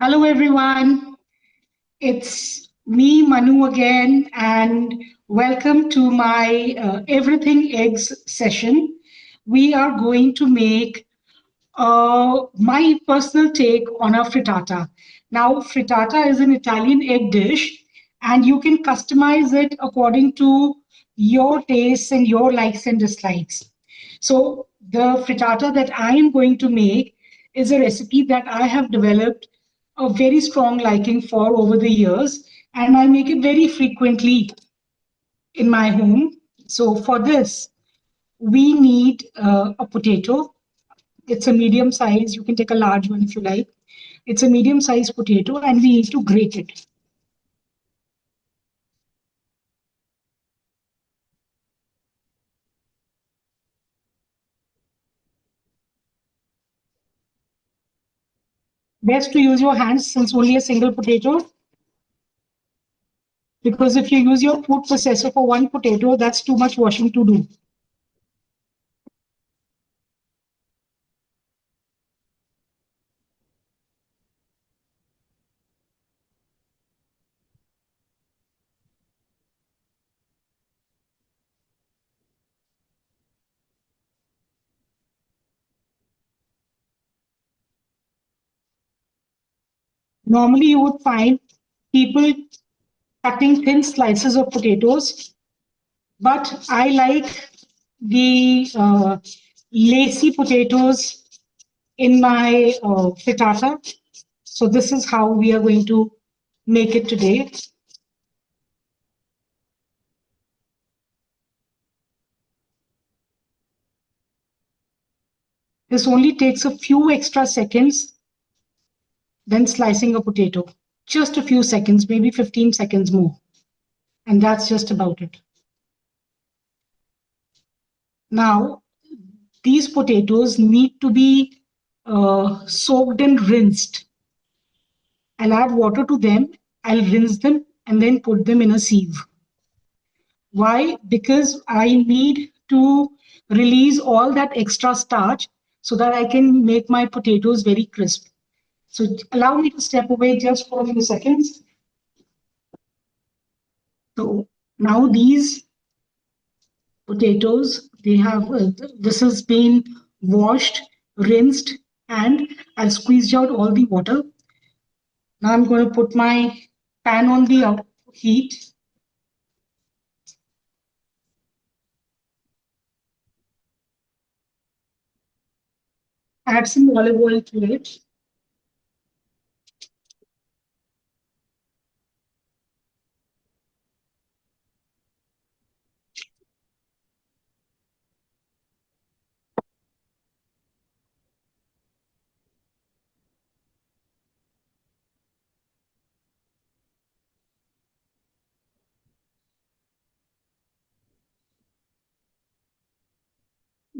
Hello, everyone. It's me, Manu, again, and welcome to my Everything Eggs session. We are going to make my personal take on a frittata. Now, frittata is an Italian egg dish, and you can customize it according to your tastes and your likes and dislikes. So, the frittata that I am going to make is a recipe that I have developed a very strong liking for over the years, and I make it very frequently in my home. So, for this, we need a potato. It's a medium size. You can take a large one if you like. It's a medium sized potato, and we need to grate it. Best to use your hands since only a single potato, because if you use your food processor for one potato, that's too much washing to do. Normally, you would find people cutting thin slices of potatoes, but I like the lacy potatoes in my frittata. So this is how we are going to make it today. This only takes a few extra seconds than slicing a potato. Just a few seconds, maybe 15 seconds more. And that's just about it. Now, these potatoes need to be soaked and rinsed. I'll add water to them, I'll rinse them, and then put them in a sieve. Why? Because I need to release all that extra starch so that I can make my potatoes very crisp. So allow me to step away just for a few seconds. So now these potatoes, they have this has been washed, rinsed, and I've squeezed out all the water. Now I'm going to put my pan on the heat, add some olive oil to it,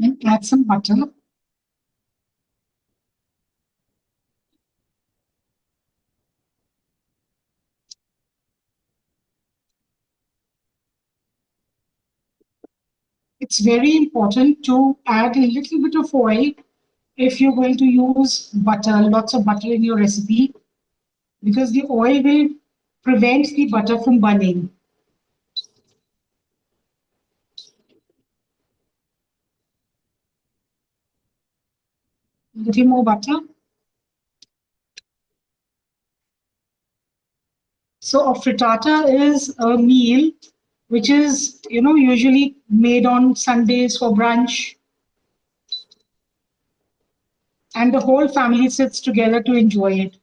and add some butter. It's very important to add a little bit of oil if you're going to use butter, lots of butter in your recipe, because the oil will prevent the butter from burning. A little more butter. So a frittata is a meal which is, usually made on Sundays for brunch, and the whole family sits together to enjoy it.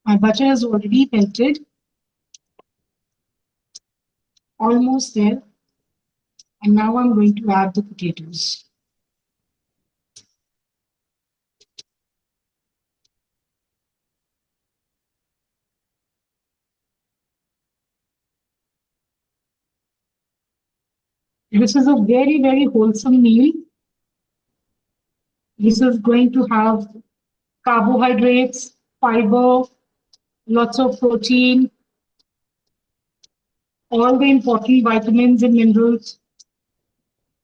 My butter is already melted, almost there. And now I'm going to add the potatoes. This is a very, very wholesome meal. This is going to have carbohydrates, fiber, lots of protein, all the important vitamins and minerals,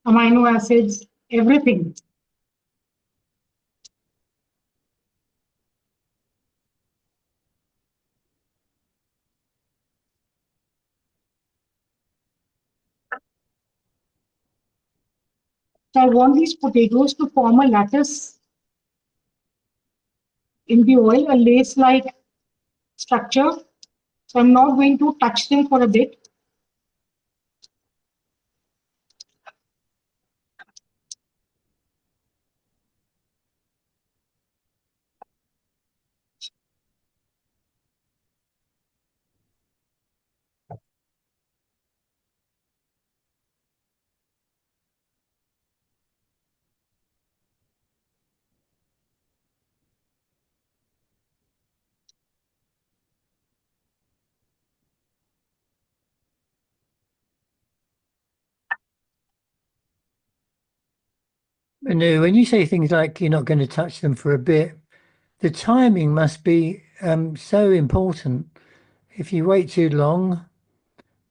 amino acids, everything. So I want these potatoes to form a lattice in the oil, a lace-like structure. So I'm not going to touch them for a bit. Manu, when you say things like you're not going to touch them for a bit, the timing must be so important. If you wait too long,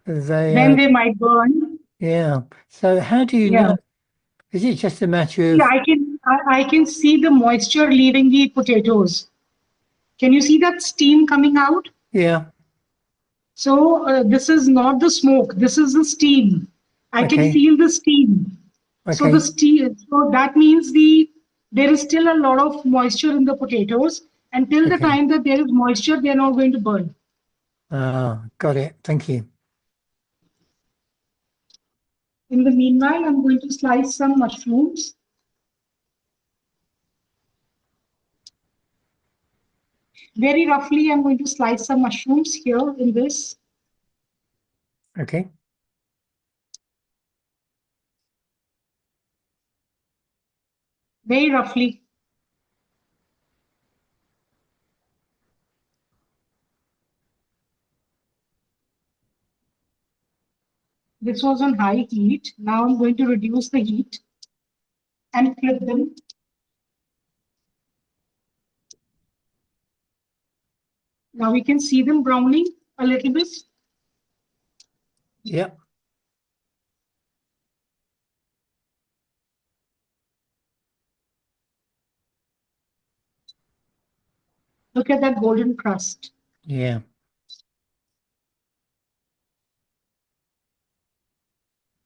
they Then they might burn. yeah. So how do you Yeah. know? Is it just a matter See, of I can see the moisture leaving the potatoes. Can you see that steam coming out? yeah, So this is not the smoke. This is the steam. I can okay, feel the steam. So the okay, steam. So that means there is still a lot of moisture in the potatoes. Until the okay. time that there is moisture, they are not going to burn. Ah, got it. Thank you. In the meanwhile, I'm going to slice some mushrooms. Very roughly, I'm going to slice some mushrooms here in this. Okay. Very roughly. This was on high heat. Now I'm going to reduce the heat and flip them. Now we can see them browning a little bit. Yep. Look at that golden crust. Yeah.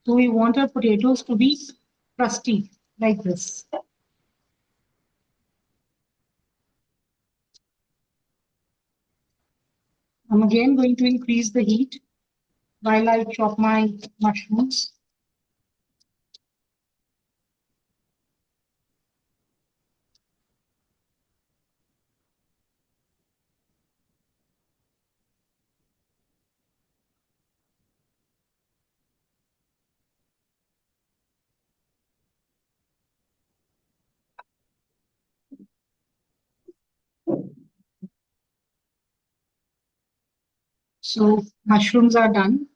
So we want our potatoes to be crusty like this. I'm again going to increase the heat while I chop my mushrooms. So mushrooms are done.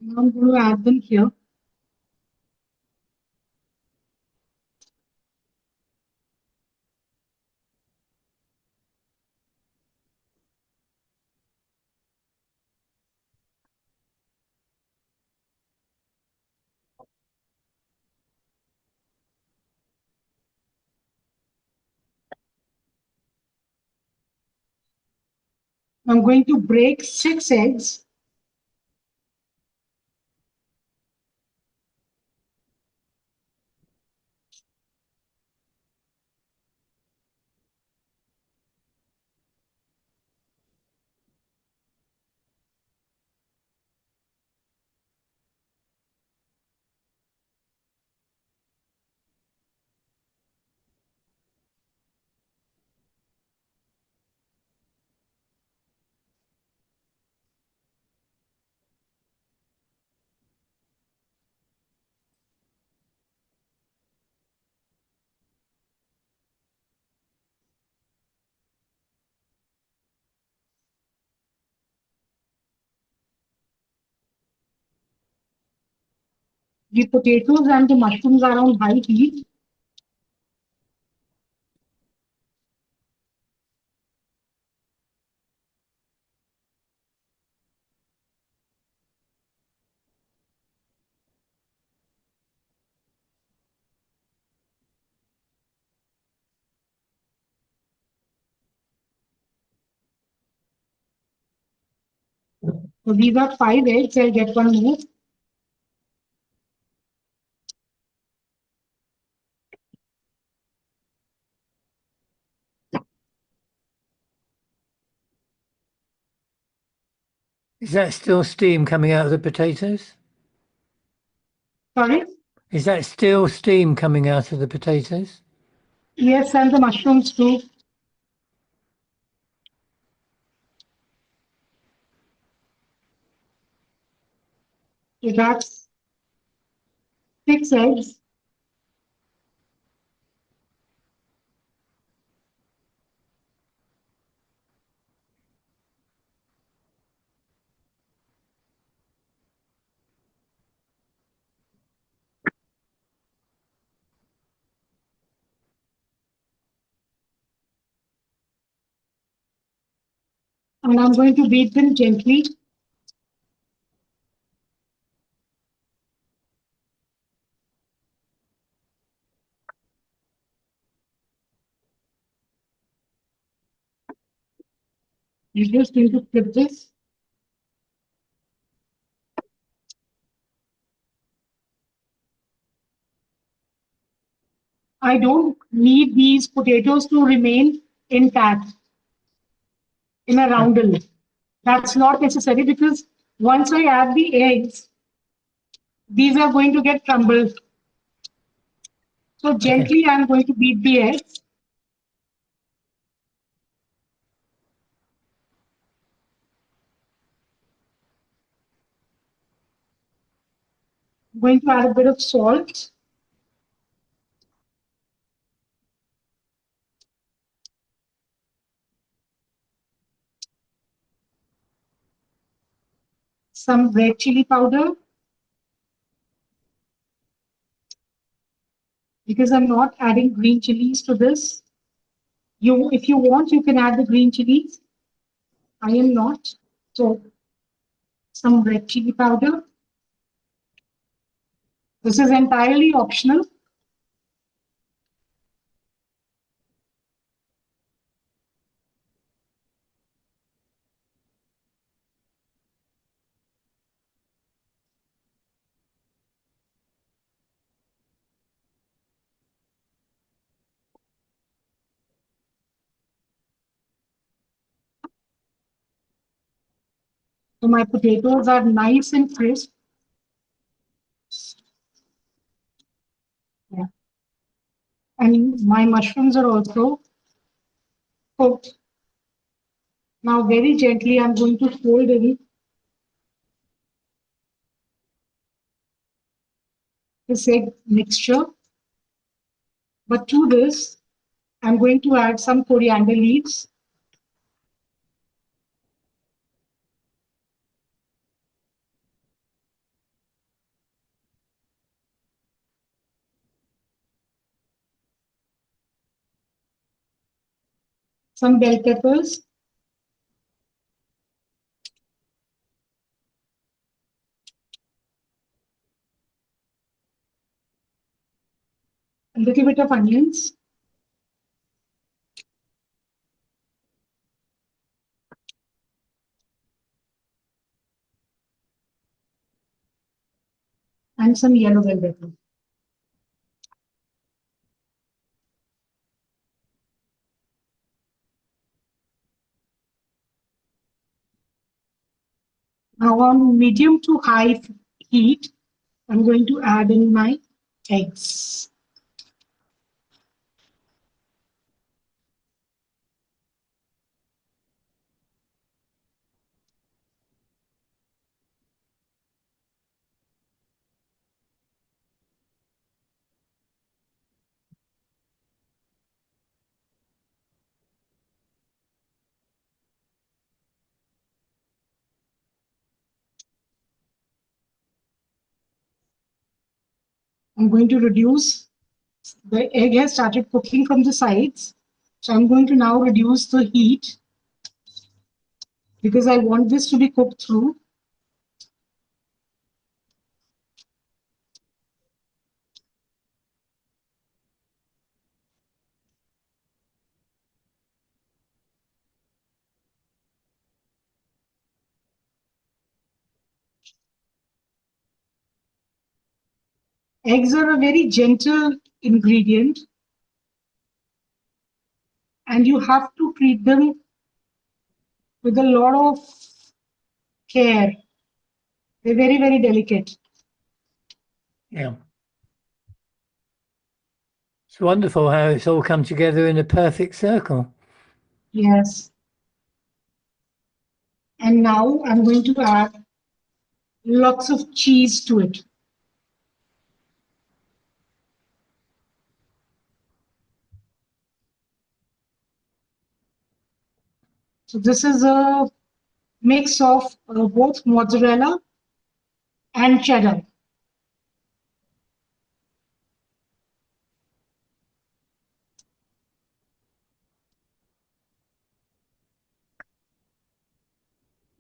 Now I'm going to add them here. I'm going to break 6 eggs. The potatoes and the mushrooms are on high heat. So these are 5 eggs. I'll get one more. Is that still steam coming out of the potatoes? Sorry. Is that still steam coming out of the potatoes? Yes, and the mushrooms too. So that's 6 eggs. And I'm going to beat them gently. You just need to flip this. I don't need these potatoes to remain intact in a Uh, roundel. That's not necessary because once I add the eggs, these are going to get crumbled. So Okay. gently I'm going to beat the eggs. I'm going to add a bit of salt, some red chili powder, because I'm not adding green chilies to this. If you want, you can add the green chilies. I am not. So some red chili powder. This is entirely optional. So my potatoes are nice and crisp. Yeah. And my mushrooms are also cooked. Now very gently I'm going to fold in this egg mixture. But to this, I'm going to add some coriander leaves, some bell peppers, a little bit of onions, and some yellow bell pepper. Now on medium to high heat, I'm going to add in my eggs. I'm going to reduce. The egg has started cooking from the sides. So I'm going to now reduce the heat because I want this to be cooked through. Eggs are a very gentle ingredient and you have to treat them with a lot of care. They're very, very delicate. Yeah. It's wonderful how it's all come together in a perfect circle. Yes. And now I'm going to add lots of cheese to it. So this is a mix of both mozzarella and cheddar.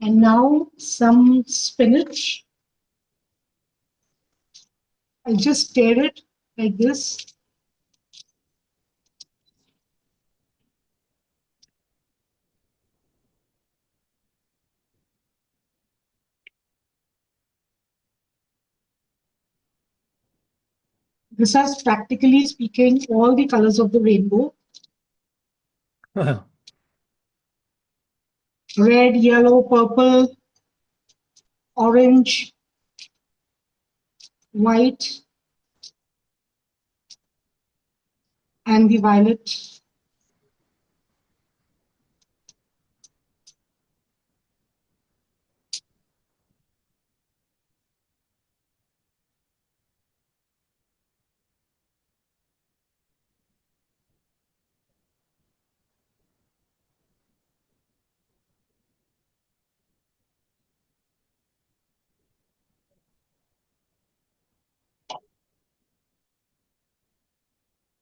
And now some spinach. I'll just stir it like this. This has practically speaking all the colors of the rainbow. Well, Red, yellow, purple, orange, white, and the violet.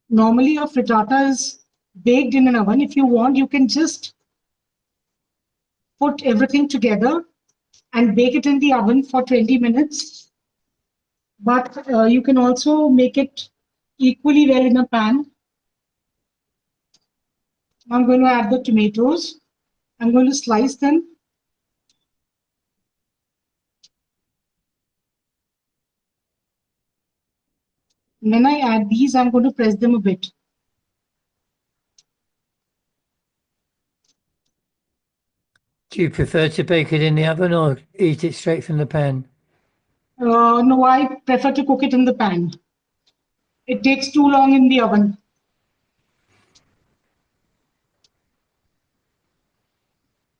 Normally, a frittata is baked in an oven. If you want, you can just put everything together and bake it in the oven for 20 minutes. But you can also make it equally well in a pan. I'm going to add the tomatoes. I'm going to slice them. When I add these, I'm going to press them a bit. do you prefer to bake it in the oven or eat it straight from the pan? No, I prefer to cook it in the pan. It takes too long in the oven.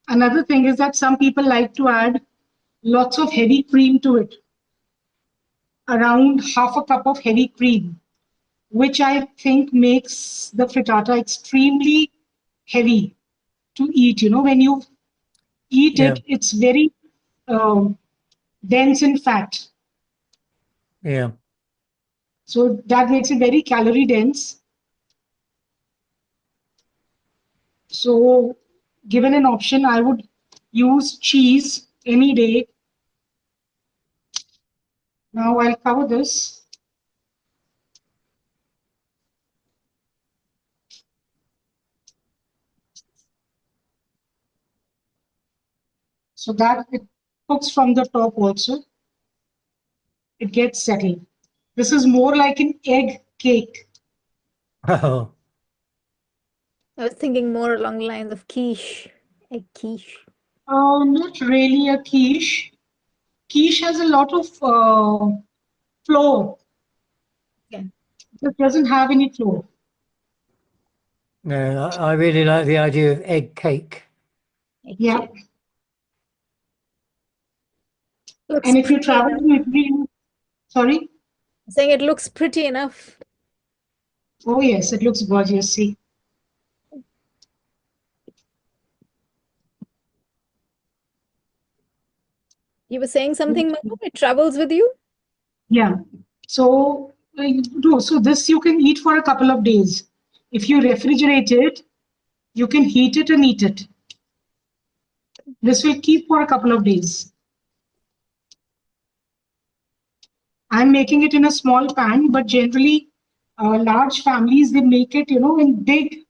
Another thing is that some people like to add lots of heavy cream to it, around half a cup of heavy cream, which I think makes the frittata extremely heavy to eat. You know, when you eat Yeah, it, it's very um, dense in fat. yeah. So that makes it very calorie dense. So, given an option, I would use cheese any day. Now I'll cover this. So that it cooks from the top also. It gets settled. This is more like an egg cake. Oh, I was thinking more along the lines of quiche, egg quiche. Not really a quiche. Quiche has a lot of flour. Yeah, It doesn't have any flour. no, I really like the idea of egg cake. egg Yeah. cake. Looks And if you pretty travel enough. to Italy, sorry. I'm saying it looks pretty enough. Oh yes, it looks gorgeous. See. You were saying something, Manu? It travels with you? Yeah. So do. So this you can eat for a couple of days. If you refrigerate it, you can heat it and eat it. This will keep for a couple of days. I'm making it in a small pan, but generally, large families they make it, in big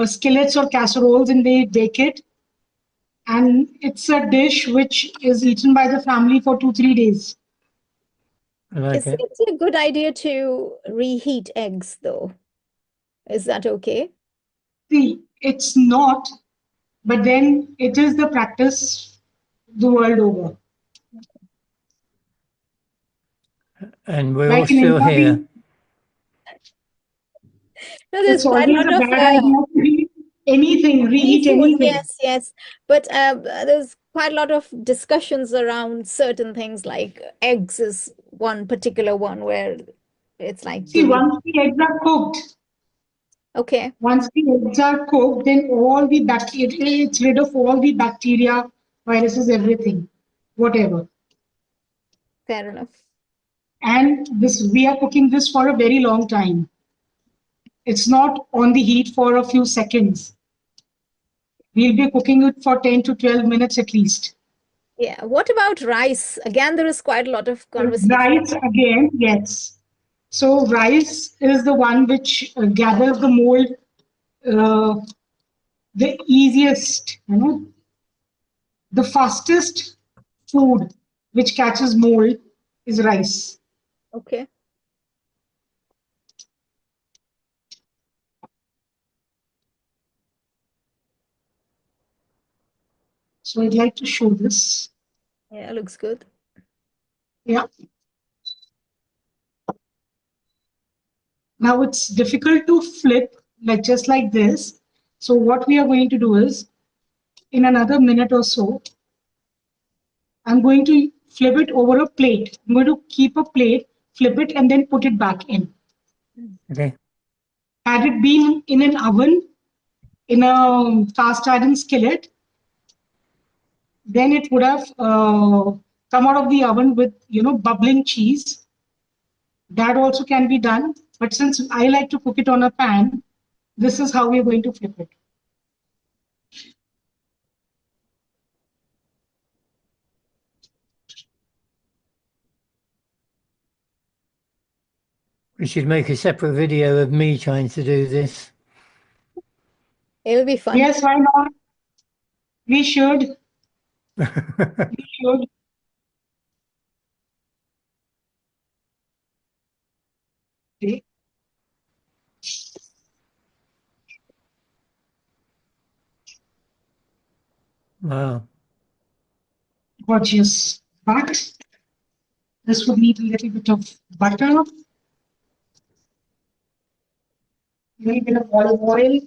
skillets or casseroles, and they bake it. And it's a dish which is eaten by the family for 2 3 days. I like Is it. it a good idea to reheat eggs, though? Is that okay? See, it's not, but then it is the practice the world over. And we're all Like in still India, here. No, it's there's quite a always lot a of bad idea to reheat anything, reheat seafood. anything. Yes, yes. But there's quite a lot of discussions around certain things, like eggs is one particular one where it's like, do See, we? once the eggs are cooked, Okay, then all the bacteria, it's rid of all the bacteria, viruses, everything, whatever. fair enough. And this, we are cooking this for a very long time. It's not on the heat for a few seconds. We'll be cooking it for 10 to 12 minutes at least. Yeah. What about rice? Again, there is quite a lot of conversation. Rice again, yes. So rice is the one which gathers the mold uh, the easiest, the fastest food which catches mold is rice. Okay. So I'd like to show this. Yeah, looks good. Yeah. Now it's difficult to flip like just like this. So what we are going to do is in another minute or so, I'm going to flip it over a plate. I'm going to keep a plate, flip it, and then put it back in. Okay. Had it been in an oven, in a cast iron skillet, then it would have come out of the oven with bubbling cheese. That also can be done, but since I like to cook it on a pan, this is how we're going to flip it. We should make a separate video of me trying to do this. It'll be fun. Yes, why not? We should. We should. Okay. Wow. Gorgeous. But this would need a little bit of butter, a little bit of olive oil.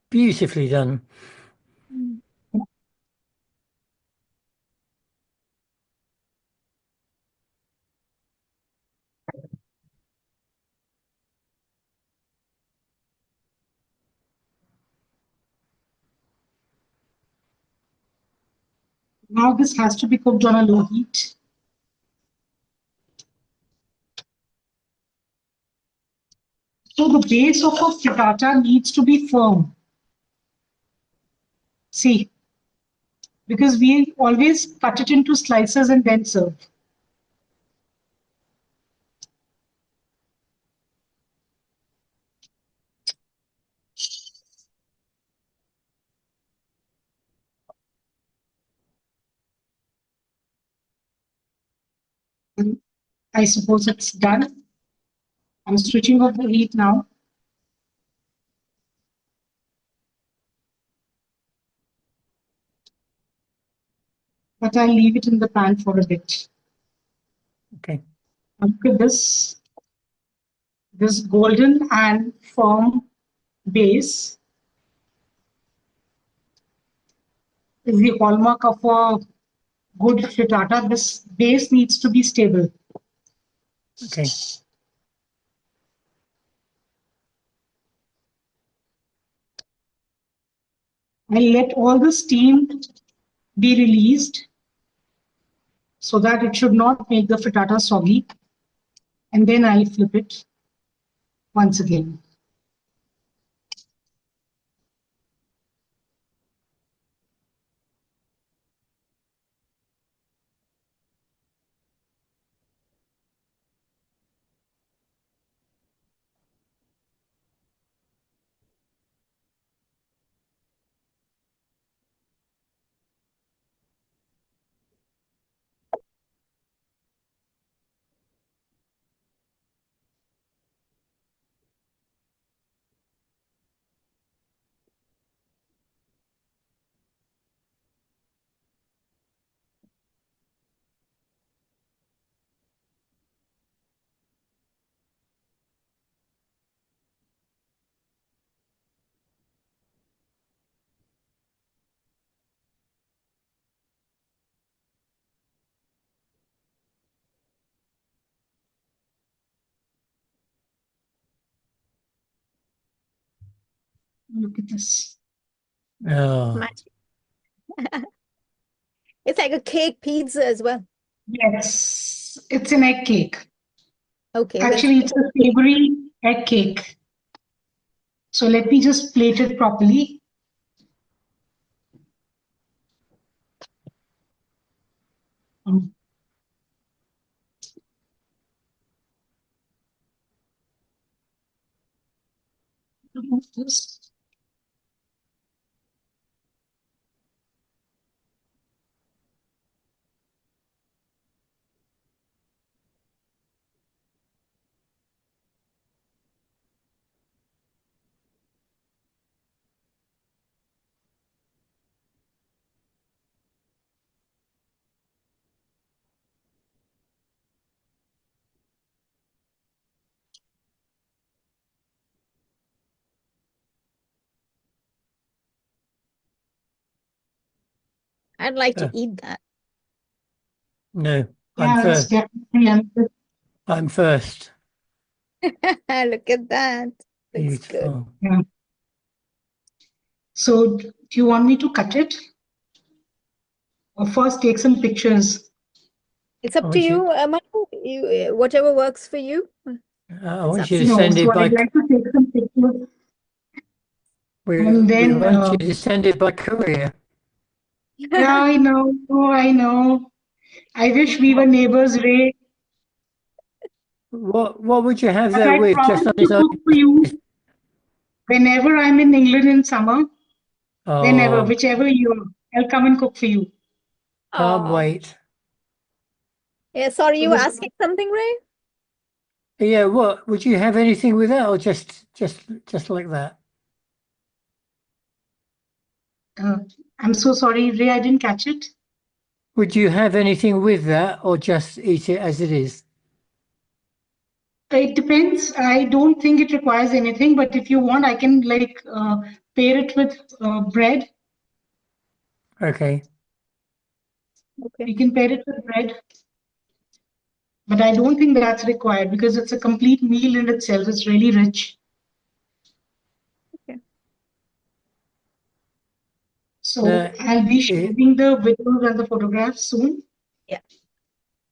Beautifully done. Now this has to be cooked on a low heat. So the base of a frittata needs to be firm. See, because we always cut it into slices and then serve. And I suppose it's done. I'm switching off the heat now. But I'll leave it in the pan for a bit. Okay. Look at this golden and firm base. is the hallmark of a good frittata. This base needs to be stable. Okay. I'll let all the steam be released so that it should not make the frittata soggy. And then I'll flip it once again. Look at this. Oh, Magic. It's like a cake pizza as well. Yes, it's an egg cake. Okay, Actually, it's a savory egg cake. So let me just plate it properly. Remove this. I'd like to eat that. no, I'm Yeah, it's first. definitely yummy. I'm first. Look at that. Looks good. Beautiful. Yeah. So do you want me to cut it? Or first take some pictures? It's up I to want you, you, Manu. Whatever works for you. I It's want up you to to you. No, send so it by, I'd like to take some pictures we and then want you to send it by courier. yeah, I know, I know. I wish we were neighbors, Ray. What would you have But that I with? Just promise on to its own? cook for you whenever I'm in England in summer. Whenever, Oh, whichever year, I'll come and cook for you. can't Oh, wait. yeah. Sorry, So you were this, asking something, Ray? Yeah, what would you have anything with that, or just like that? uh, I'm so sorry, Ray, I didn't catch it. Would you have anything with that, or just eat it as it is? It depends. I don't think it requires anything, but if you want, I can like pair it with bread. Okay. Okay. You can pair it with bread, but I don't think that's required because it's a complete meal in itself. It's really rich. Okay. So Now, I'll be it, sharing the videos and the photographs soon. Yeah.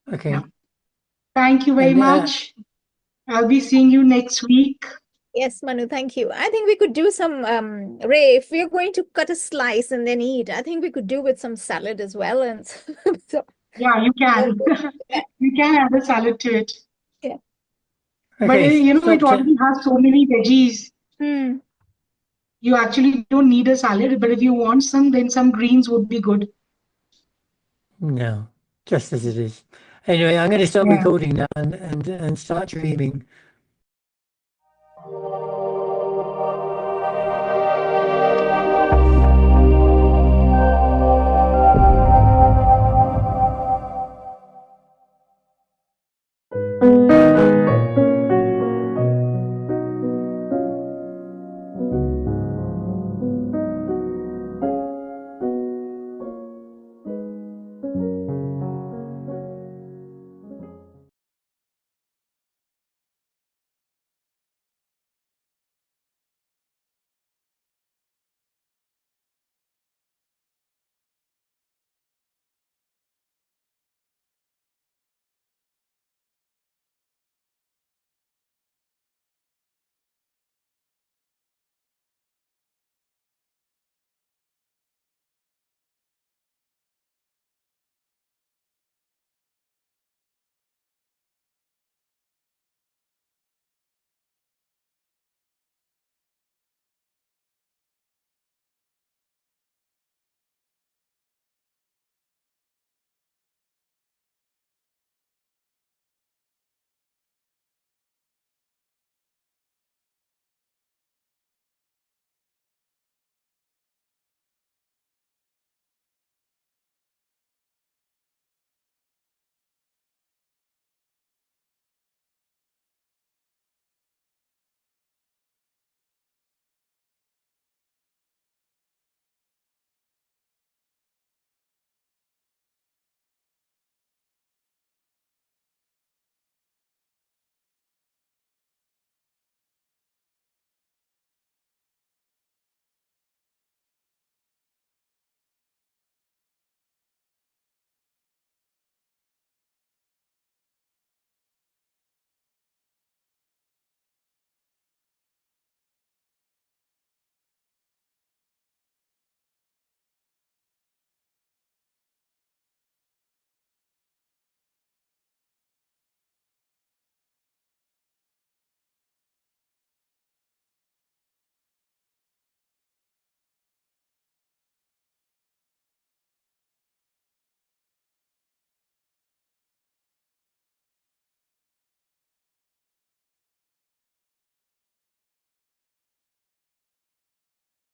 Yeah. okay. Thank you very And much. I'll be seeing you next week. Yes, Manu, thank you. I think we could do some, Ray, if we're going to cut a slice and then eat, I think we could do with some salad as well. And so, Yeah, you can. You can add a salad to it. yeah. But okay, you know, it stop. already has so many veggies. Hmm. You actually don't need a salad, but if you want some, then some greens would be good. No, just as it is. Anyway, I'm going to stop Yeah. recording now and start dreaming.